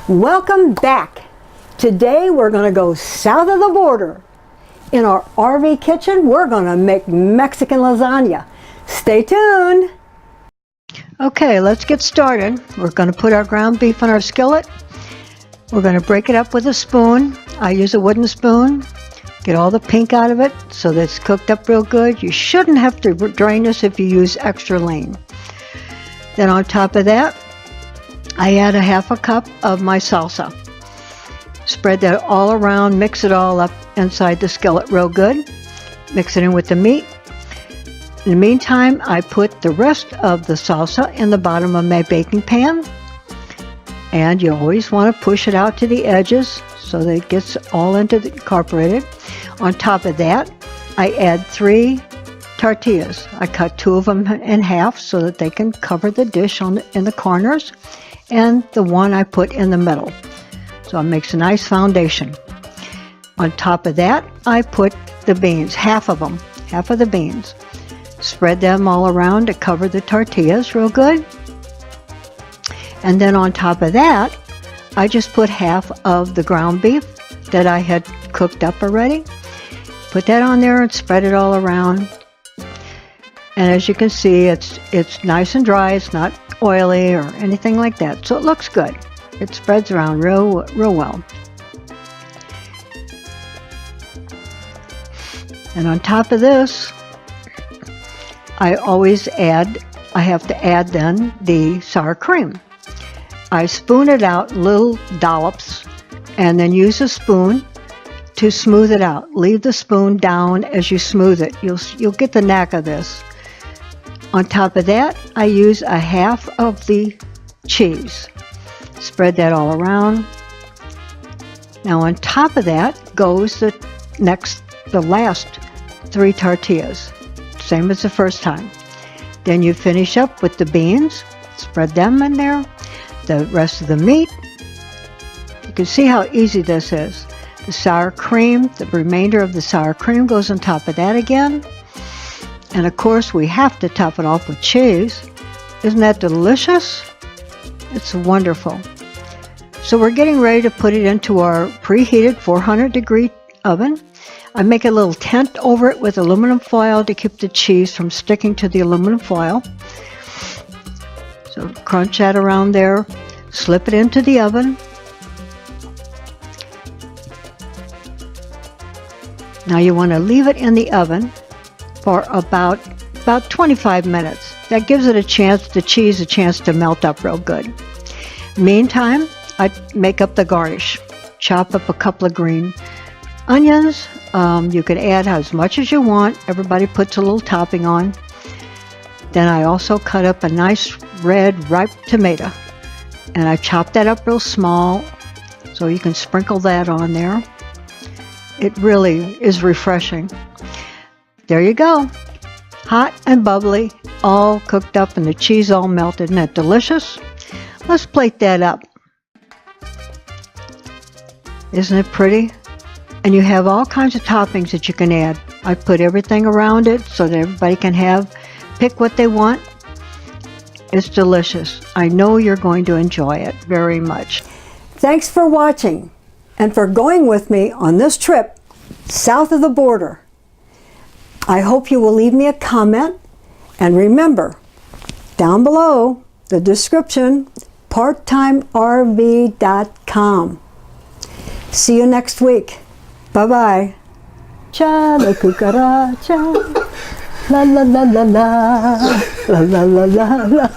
Welcome back. Today we're going to go south of the border. In our RV kitchen, we're going to make Mexican lasagna. Stay tuned. Okay, let's get started. We're going to put our ground beef on our skillet. We're going to break it up with a spoon. I use a wooden spoon. Get all the pink out of it so that it's cooked up real good. You shouldn't have to drain this if you use extra lean. Then on top of that, I add a half a cup of my salsa. Spread that all around, mix it all up inside the skillet real good. Mix it in with the meat. In the meantime, I put the rest of the salsa in the bottom of my baking pan. And you always want to push it out to the edges so that it gets all incorporated. On top of that, I add 3 tortillas. I cut 2 of them in half so that they can cover the dish in the corners, and the one I put in the middle. So it makes a nice foundation. On top of that, I put the beans, half of the beans. Spread them all around to cover the tortillas real good. And then on top of that, I just put half of the ground beef that I had cooked up already. Put that on there and spread it all around. And as you can see, it's nice and dry. It's not oily or anything like that. So it looks good. It spreads around real well. And on top of this, I have to add then the sour cream. I spoon it out in little dollops and then use a spoon to smooth it out. Leave the spoon down as you smooth it. You'll get the knack of this. On top of that, I use a half of the cheese. Spread that all around. Now on top of that goes the last 3 tortillas. Same as the first time. Then you finish up with the beans. Spread them in there. The rest of the meat. You can see how easy this is. The sour cream, the remainder of the sour cream goes on top of that again. And of course we have to top it off with cheese. Isn't that delicious? It's wonderful. So we're getting ready to put it into our preheated 400-degree oven. I make a little tent over it with aluminum foil to keep the cheese from sticking to the aluminum foil. So crunch that around there, slip it into the oven. Now you want to leave it in the oven for about 25 minutes. That gives it the cheese a chance to melt up real good. Meantime, I make up the garnish. Chop up a couple of green onions. You can add as much as you want. Everybody puts a little topping on. Then I also cut up a nice red ripe tomato. And I chop that up real small so you can sprinkle that on there. It really is refreshing. There you go. Hot and bubbly, all cooked up and the cheese all melted. Isn't that delicious? Let's plate that up. Isn't it pretty? And you have all kinds of toppings that you can add. I put everything around it so that everybody can pick what they want. It's delicious. I know you're going to enjoy it very much. Thanks for watching and for going with me on this trip south of the border. I hope you will leave me a comment, and remember, down below the description, parttimерv.com. See you next week. Bye-bye. Cha la cucaracha, la la la la la, la la la la la.